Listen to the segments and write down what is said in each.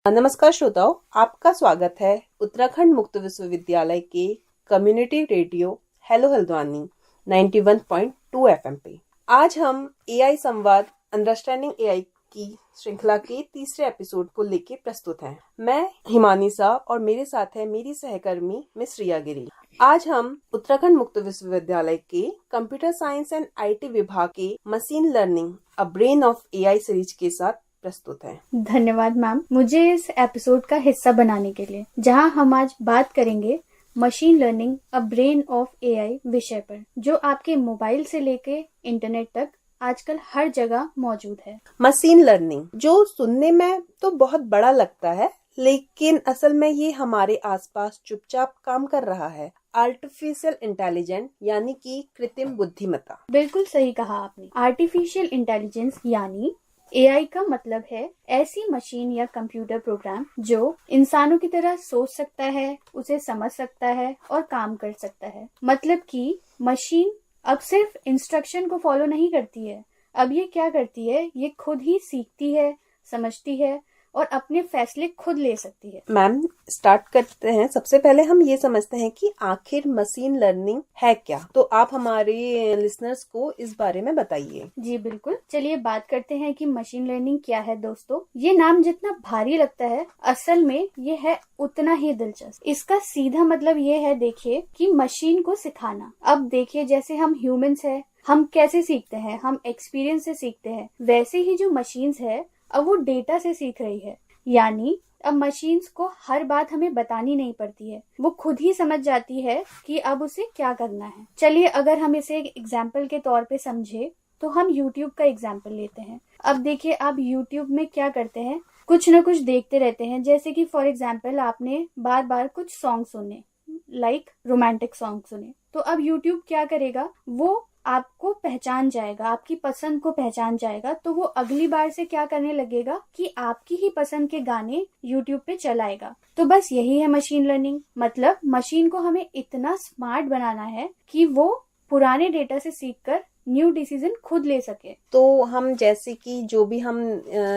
नमस्कार श्रोताओं, आपका स्वागत है उत्तराखंड मुक्त विश्वविद्यालय के community radio hello Haldwani 91.2 FM पे। आज हम एआई संवाद अंडरस्टैंडिंग एआई की श्रृंखला के तीसरे एपिसोड को लेके प्रस्तुत हैं। मैं हिमानी सा और मेरे साथ है मेरी सहकर्मी मिस रिया गिरी। आज हम उत्तराखंड मुक्त विश्वविद्यालय के कंप्यूटर साइंस एंड आईटी विभाग के machine learning a brain of AI series के साथ प्रस्तुत है। धन्यवाद मैम, मुझे इस एपिसोड का हिस्सा बनाने के लिए, जहां हम आज बात करेंगे machine learning a brain of AI विषय पर, जो आपके मोबाइल से लेके इंटरनेट तक आजकल हर जगह मौजूद है। मशीन लर्निंग जो सुनने में तो बहुत बड़ा लगता है, लेकिन असल में ये हमारे आसपास चुपचाप काम कर रहा है। आर्टिफिशियल इंटेलिजेंस यानी कि कृत्रिम बुद्धिमत्ता। बिल्कुल सही कहा आपने। आर्टिफिशियल इंटेलिजेंस यानी एआई का मतलब है ऐसी मशीन या कंप्यूटर प्रोग्राम जो इंसानों की तरह सोच सकता है, उसे समझ सकता है और काम कर सकता है। मतलब कि मशीन अब सिर्फ इंस्ट्रक्शन को फॉलो नहीं करती है, अब ये क्या करती है, ये खुद ही सीखती है, समझती है और अपने फैसले खुद ले सकती है। मैम, स्टार्ट करते हैं। सबसे पहले हम ये समझते हैं कि आखिर मशीन लर्निंग है क्या। तो आप हमारे लिसनर्स को इस बारे में बताइए। जी बिल्कुल, चलिए बात करते हैं कि मशीन लर्निंग क्या है। दोस्तों, ये नाम जितना भारी लगता है, असल में ये है उतना ही दिलचस्प। इसका सीधा मतलब ये है, देखिए, कि मशीन को सिखाना। अब देखिए, जैसे हम ह्यूमंस है, हम कैसे सीखते हैं, हम एक्सपीरियंस से सीखते हैं, वैसे ही जो मशीन्स है अब वो डेटा से सीख रही है। यानी अब मशीन्स को हर बात हमें बतानी नहीं पड़ती है, वो खुद ही समझ जाती है कि अब उसे क्या करना है। चलिए, अगर हम इसे एक एग्जाम्पल के तौर पे समझे तो हम YouTube का एग्जाम्पल लेते हैं। अब देखिए, आप YouTube में क्या करते हैं, कुछ न कुछ देखते रहते हैं। जैसे कि फॉर एग्जाम्पल आपने बार बार कुछ सॉन्ग सुने, लाइक रोमांटिक सॉन्ग सुने, तो अब YouTube क्या करेगा, वो आपको पहचान जाएगा, आपकी पसंद को पहचान जाएगा, तो वो अगली बार से क्या करने लगेगा कि आपकी ही पसंद के गाने YouTube पे चलाएगा। तो बस यही है मशीन लर्निंग। मतलब मशीन को हमें इतना स्मार्ट बनाना है कि वो पुराने डेटा से सीखकर न्यू डिसीजन खुद ले सके। तो हम जैसे कि जो भी हम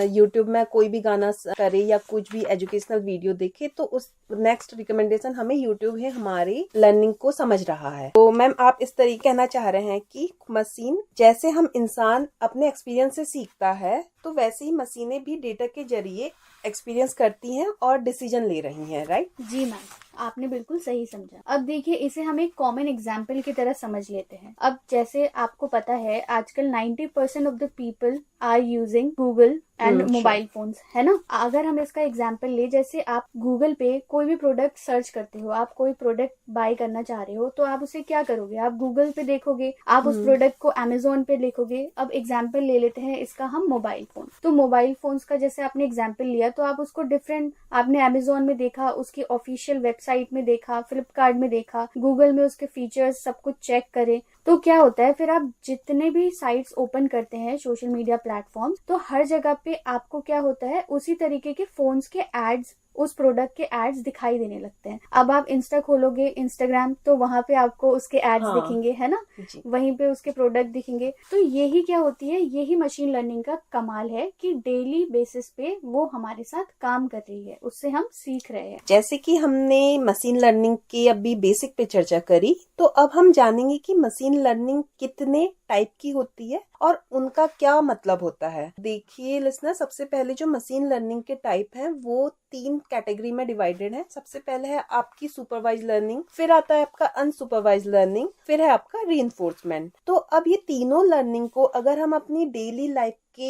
YouTube में कोई भी गाना करे या कुछ भी एजुकेशनल वीडियो देखे, तो उस नेक्स्ट रिकमेंडेशन हमें YouTube है हमारी लर्निंग को समझ रहा है। तो मैम, आप इस तरीके कहना चाह रहे हैं कि मशीन जैसे हम इंसान अपने एक्सपीरियंस से सीखता है, तो वैसे ही मशीनें भी डेटा के जरिए एक्सपीरियंस करती हैं और डिसीजन ले रही हैं, राइट? जी मैम, आपने बिल्कुल सही समझा। अब देखिए, इसे हम एक कॉमन एग्जाम्पल की तरह समझ लेते हैं। अब जैसे आपको पता है, आजकल 90% of the people are using Google and mobile phones, है ना। अगर हम इसका एग्जाम्पल ले, जैसे आप गूगल पे कोई भी प्रोडक्ट सर्च करते हो, आप कोई प्रोडक्ट बाय करना चाह रहे हो, तो आप उसे क्या करोगे, आप गूगल पे देखोगे, आप उस प्रोडक्ट को अमेजोन पे देखोगे। अब एग्जाम्पल ले लेते हैं इसका हम मोबाइल फोन। तो मोबाइल फोन्स का जैसे आपने एग्जाम्पल लिया, तो आप उसको डिफरेंट, आपने अमेजोन में देखा, उसकी ऑफिशियल वेबसाइट में देखा, फ्लिपकार्ट में देखा, गूगल में उसके फीचर्स सब कुछ चेक करे। तो क्या होता है, फिर आप जितने भी साइट्स ओपन करते हैं, सोशल मीडिया प्लेटफॉर्म, तो हर जगह पे आपको क्या होता है, उसी तरीके के फोन्स के एड्स, उस प्रोडक्ट के एड्स दिखाई देने लगते हैं। अब आप इंस्टा खोलोगे, इंस्टाग्राम, तो वहां पे आपको उसके एड्स दिखेंगे, है ना, वहीं पे उसके प्रोडक्ट दिखेंगे। तो यही क्या होती है, यही मशीन लर्निंग का कमाल है कि डेली बेसिस पे वो हमारे साथ काम कर रही है, उससे हम सीख रहे हैं। जैसे कि हमने मशीन लर्निंग की अभी बेसिक पे चर्चा करी, तो अब हम जानेंगे कि मशीन लर्निंग कितने टाइप की होती है और उनका क्या मतलब होता है। देखिए लिसनर, सबसे पहले जो मशीन लर्निंग के टाइप हैं वो 3 कैटेगरी में डिवाइडेड है। सबसे पहले है आपकी सुपरवाइज लर्निंग, फिर आता है आपका अनसुपरवाइज लर्निंग, फिर है आपका रीइंफोर्समेंट। तो अब ये तीनों लर्निंग को अगर हम अपनी डेली लाइफ के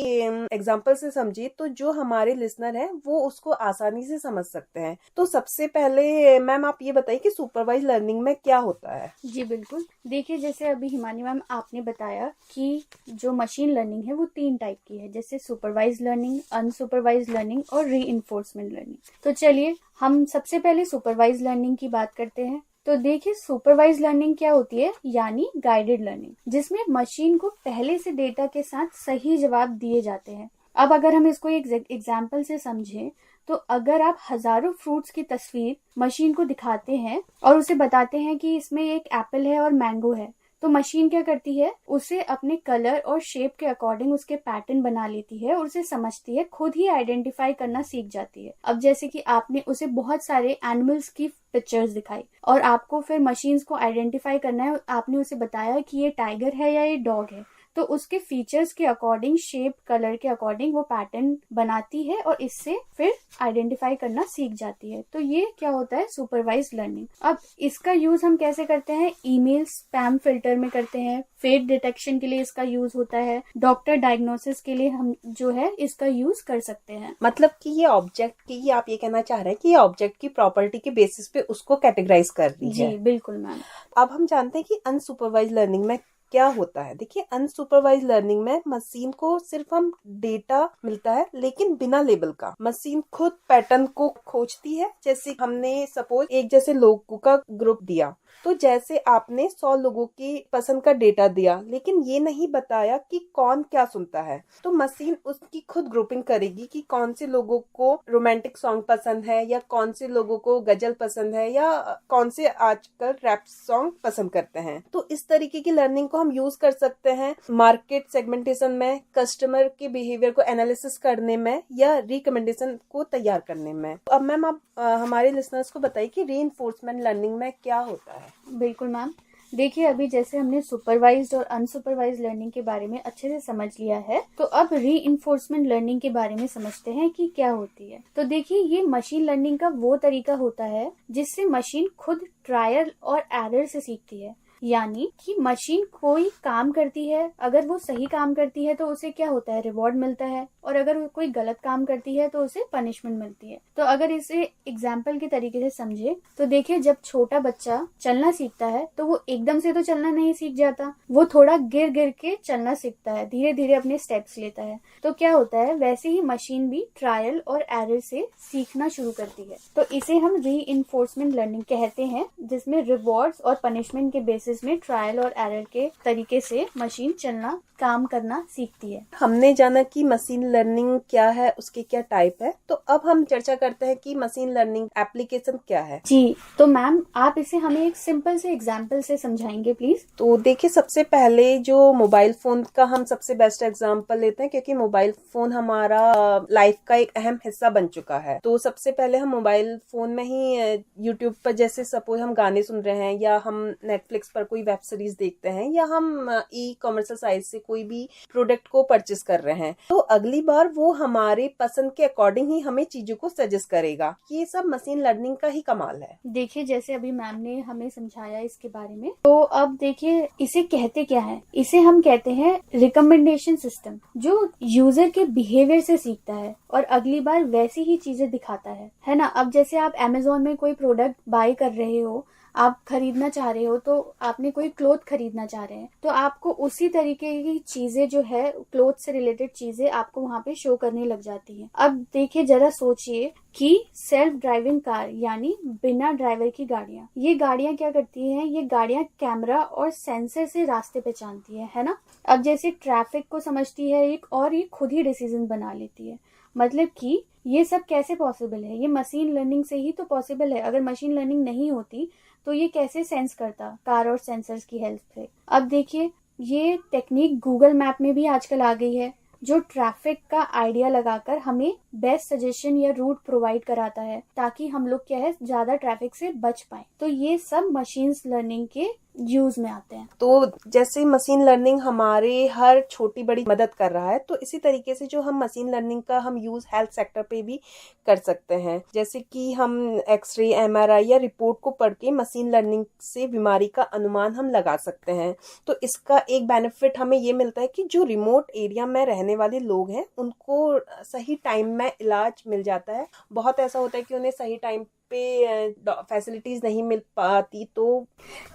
एग्जाम्पल से समझे, तो जो हमारे लिसनर हैं वो उसको आसानी से समझ सकते हैं। तो सबसे पहले मैम आप ये बताइए कि सुपरवाइज लर्निंग में क्या होता है। जी बिल्कुल, देखिए, जैसे अभी हिमानी मैम आपने बताया कि जो मशीन लर्निंग है वो 3 टाइप की है, जैसे सुपरवाइज लर्निंग, अनसुपरवाइज लर्निंग और रीइंफोर्समेंट लर्निंग। तो चलिए हम सबसे पहले सुपरवाइज लर्निंग की बात करते हैं। तो देखिए, सुपरवाइज लर्निंग क्या होती है, यानी गाइडेड लर्निंग, जिसमें मशीन को पहले से डेटा के साथ सही जवाब दिए जाते हैं। अब अगर हम इसको एक एग्जाम्पल से समझें, तो अगर आप हजारों फ्रूट्स की तस्वीर मशीन को दिखाते हैं और उसे बताते हैं कि इसमें एक एप्पल है और मैंगो है, तो मशीन क्या करती है, उसे अपने कलर और शेप के अकॉर्डिंग उसके पैटर्न बना लेती है और उसे समझती है, खुद ही आइडेंटिफाई करना सीख जाती है। अब जैसे कि आपने उसे बहुत सारे एनिमल्स की पिक्चर्स दिखाई और आपको फिर मशीन्स को आइडेंटिफाई करना है, आपने उसे बताया कि ये टाइगर है या ये डॉग है, तो उसके फीचर्स के अकॉर्डिंग, शेप, कलर के अकॉर्डिंग वो पैटर्न बनाती है और इससे फिर आइडेंटिफाई करना सीख जाती है। तो ये क्या होता है, सुपरवाइज्ड लर्निंग। अब इसका यूज हम कैसे करते हैं, ईमेल स्पैम फिल्टर में करते हैं, फेक डिटेक्शन के लिए इसका यूज होता है, डॉक्टर डायग्नोसिस के लिए हम जो है इसका यूज कर सकते हैं। मतलब कि ये ऑब्जेक्ट की, आप ये कहना चाह रहे हैं कि ये ऑब्जेक्ट की प्रॉपर्टी के बेसिस पे उसको कैटेगराइज कर दी है। जी बिल्कुल मैम। अब हम जानते हैं कि अनसुपरवाइज्ड लर्निंग में क्या होता है। देखिए, अनसुपरवाइज्ड लर्निंग में मशीन को सिर्फ हम डेटा मिलता है लेकिन बिना लेबल का। मशीन खुद पैटर्न को खोजती है। जैसे हमने सपोज एक जैसे लोगों का ग्रुप दिया, तो जैसे आपने 100 लोगों की पसंद का डेटा दिया लेकिन ये नहीं बताया कि कौन क्या सुनता है, तो मशीन उसकी खुद ग्रुपिंग करेगी कि कौन से लोगों को रोमांटिक सॉन्ग पसंद है या कौन से लोगों को गजल पसंद है या कौन से आजकल रैप सॉन्ग पसंद करते हैं। तो इस तरीके की लर्निंग को हम यूज कर सकते हैं मार्केट सेगमेंटेशन में, कस्टमर के बिहेवियर को एनालिसिस करने में या रिकमेंडेशन को तैयार करने में। अब मैम आप हमारे लिसनर्स को बताइए कि रीइंफोर्समेंट लर्निंग में क्या होता है। बिल्कुल मैम। देखिए, अभी जैसे हमने सुपरवाइज्ड और अनसुपरवाइज्ड लर्निंग के बारे में अच्छे से समझ लिया है, तो अब रीइंफोर्समेंट लर्निंग के बारे में समझते हैं कि क्या होती है। तो देखिए, ये मशीन लर्निंग का वो तरीका होता है जिससे मशीन खुद ट्रायल और एरर से सीखती है। यानी कि मशीन कोई काम करती है, अगर वो सही काम करती है तो उसे क्या होता है, रिवॉर्ड मिलता है, और अगर वो कोई गलत काम करती है तो उसे पनिशमेंट मिलती है। तो अगर इसे एग्जाम्पल के तरीके से समझे तो देखिए, जब छोटा बच्चा चलना सीखता है तो वो एकदम से तो चलना नहीं सीख जाता, वो थोड़ा गिर गिर के चलना सीखता है, धीरे धीरे अपने स्टेप्स लेता है। तो क्या होता है, वैसे ही मशीन भी ट्रायल और एरर से सीखना शुरू करती है। तो इसे हम रीइंफोर्समेंट लर्निंग कहते हैं, जिसमें रिवॉर्ड्स और पनिशमेंट के बेसिस में ट्रायल और एरर के तरीके से मशीन चलना, काम करना सीखती है। हमने जाना कि मशीन लर्निंग क्या है, उसके क्या टाइप है, तो अब हम चर्चा करते हैं कि मशीन लर्निंग एप्लीकेशन क्या है। जी, तो मैम आप इसे हमें एक सिंपल से एग्जांपल से समझाएंगे प्लीज। तो देखिए, सबसे पहले जो मोबाइल फोन का हम सबसे बेस्ट एग्जांपल लेते हैं, क्योंकि मोबाइल फोन हमारा लाइफ का एक अहम हिस्सा बन चुका है। तो सबसे पहले हम मोबाइल फोन में ही यूट्यूब पर जैसे सपोज हम गाने सुन रहे हैं, या हम नेटफ्लिक्स पर कोई वेब सीरीज देखते हैं, या हम ई कॉमर्स साइट से कोई भी प्रोडक्ट को परचेस कर रहे हैं, तो अगली बार वो हमारे पसंद के अकॉर्डिंग ही हमें चीजों को सजेस्ट करेगा। ये सब मशीन लर्निंग का ही कमाल है। देखिए, जैसे अभी मैम ने हमें समझाया इसके बारे में, तो अब देखिए इसे कहते क्या है। इसे हम कहते हैं रिकमेंडेशन सिस्टम, जो यूजर के बिहेवियर से सीखता है और अगली बार वैसी ही चीजें दिखाता है ना। अब जैसे आप अमेज़न में कोई प्रोडक्ट बाय कर रहे हो, आप खरीदना चाह रहे हो, तो आपने कोई क्लोथ खरीदना चाह रहे हैं, तो आपको उसी तरीके की चीजें जो है, क्लोथ से रिलेटेड चीजें आपको वहाँ पे शो करने लग जाती हैं। अब देखिए, जरा सोचिए कि सेल्फ ड्राइविंग कार यानी बिना ड्राइवर की गाड़ियां, ये गाड़ियां क्या करती हैं, ये गाड़ियां कैमरा और सेंसर से रास्ते पहचानती है ना। अब जैसे ट्रैफिक को समझती है एक, और ये खुद ही डिसीजन बना लेती है। मतलब कि ये सब कैसे पॉसिबल है, ये मशीन लर्निंग से ही तो पॉसिबल है। अगर मशीन लर्निंग नहीं होती तो ये कैसे सेंस करता, कार और सेंसर्स की हेल्प से। अब देखिए, ये टेक्निक गूगल मैप में भी आजकल आ गई है, जो ट्रैफिक का आइडिया लगाकर हमें बेस्ट सजेशन या रूट प्रोवाइड कराता है, ताकि हम लोग क्या है, ज्यादा ट्रैफिक से बच पाए। तो ये सब मशीन लर्निंग के यूज में आते हैं। तो जैसे मशीन लर्निंग हमारे हर छोटी बड़ी मदद कर रहा है, तो इसी तरीके से जो हम मशीन लर्निंग का हम यूज हेल्थ सेक्टर पे भी कर सकते हैं। जैसे कि हम एक्सरे, एमआरआई या रिपोर्ट को पढ़ के मशीन लर्निंग से बीमारी का अनुमान हम लगा सकते हैं। तो इसका एक बेनिफिट हमें ये मिलता है कि जो रिमोट एरिया में रहने वाले लोग हैं, उनको सही टाइम में इलाज मिल जाता है। बहुत ऐसा होता है कि उन्हें सही टाइम पे फैसिलिटीज नहीं मिल पाती। तो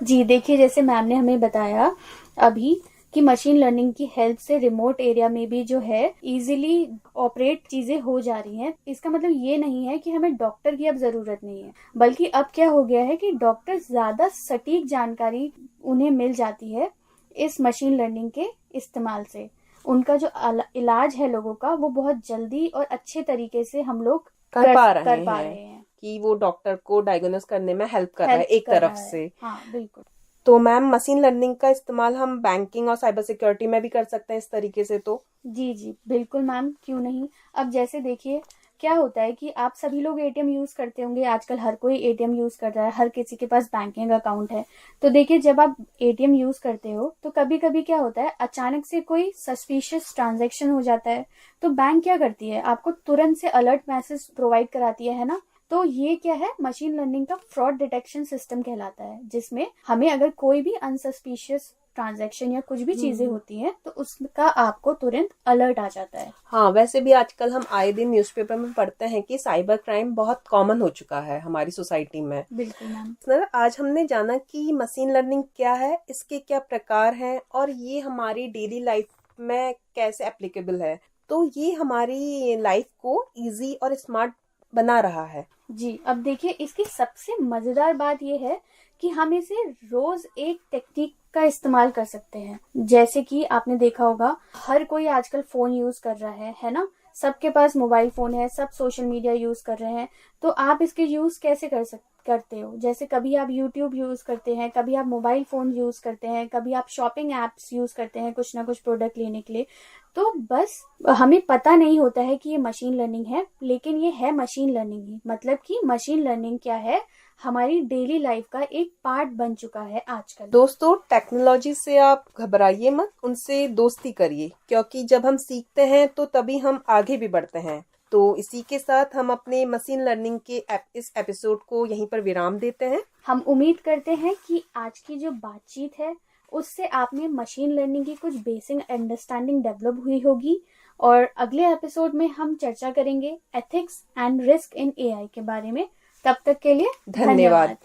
जी देखिए, जैसे मैम ने हमें बताया अभी कि मशीन लर्निंग की हेल्प से रिमोट एरिया में भी जो है इजीली ऑपरेट चीजें हो जा रही हैं। इसका मतलब ये नहीं है कि हमें डॉक्टर की अब जरूरत नहीं है, बल्कि अब क्या हो गया है कि डॉक्टर ज्यादा सटीक जानकारी उन्हें मिल जाती है इस मशीन लर्निंग के इस्तेमाल से। उनका जो इलाज है लोगों का, वो बहुत जल्दी और अच्छे तरीके से हम लोग कर पा रहे हैं कि वो डॉक्टर को डायग्नोस करने में हेल्प कर रहा है एक तरफ से। हाँ बिल्कुल। तो मैम मशीन लर्निंग का इस्तेमाल हम बैंकिंग और साइबर सिक्योरिटी में भी कर सकते हैं इस तरीके से तो? जी जी बिल्कुल मैम, क्यों नहीं। अब जैसे देखिए क्या होता है कि आप सभी लोग एटीएम यूज करते होंगे, आजकल हर कोई एटीएम यूज कर रहा है, हर किसी के पास बैंकिंग अकाउंट है। तो देखिए जब आप एटीएम यूज करते हो तो कभी कभी क्या होता है, अचानक से कोई सस्पिशियस ट्रांजैक्शन हो जाता है। तो बैंक क्या करती है, आपको तुरंत से अलर्ट मैसेज प्रोवाइड कराती है ना। तो ये क्या है, मशीन लर्निंग का फ्रॉड डिटेक्शन सिस्टम कहलाता है, जिसमें हमें अगर कोई भी अनसस्पिशियस ट्रांजैक्शन या कुछ भी चीजें होती हैं तो उसका आपको तुरंत अलर्ट आ जाता है। हाँ, वैसे भी आजकल हम आए दिन न्यूज़पेपर में पढ़ते हैं कि साइबर क्राइम बहुत कॉमन हो चुका है हमारी सोसाइटी में। बिल्कुल मैम। सर, आज हमने जाना कि मशीन लर्निंग क्या है, इसके क्या प्रकार हैं और ये हमारी डेली लाइफ में कैसे एप्लीकेबल है। तो ये हमारी लाइफ को इजी और स्मार्ट बना रहा है। जी, अब देखिए इसकी सबसे मजेदार बात यह है कि हम इसे रोज एक टेक्निक का इस्तेमाल कर सकते हैं। जैसे कि आपने देखा होगा हर कोई आजकल फोन यूज कर रहा है ना, सबके पास मोबाइल फोन है, सब सोशल मीडिया यूज कर रहे हैं। तो आप इसके यूज कैसे करते हो, जैसे कभी आप यूट्यूब यूज करते हैं, कभी आप मोबाइल फोन यूज करते हैं, कभी आप शॉपिंग एप्स यूज करते हैं कुछ ना कुछ प्रोडक्ट लेने के लिए। तो बस हमें पता नहीं होता है कि ये मशीन लर्निंग है, लेकिन ये है मशीन लर्निंग ही। मतलब कि मशीन लर्निंग क्या है, हमारी डेली लाइफ का एक पार्ट बन चुका है आजकल। दोस्तों, टेक्नोलॉजी से आप घबराइए मत, उनसे दोस्ती करिए, क्योंकि जब हम सीखते हैं तो तभी हम आगे भी बढ़ते हैं। तो इसी के साथ हम अपने मशीन लर्निंग के इस एपिसोड को यहीं पर विराम देते हैं। हम उम्मीद करते हैं कि आज की जो बातचीत है उससे आप में मशीन लर्निंग की कुछ बेसिक अंडरस्टैंडिंग डेवलप हुई होगी। और अगले एपिसोड में हम चर्चा करेंगे ethics and risk in AI के बारे में। तब तक के लिए धन्यवाद।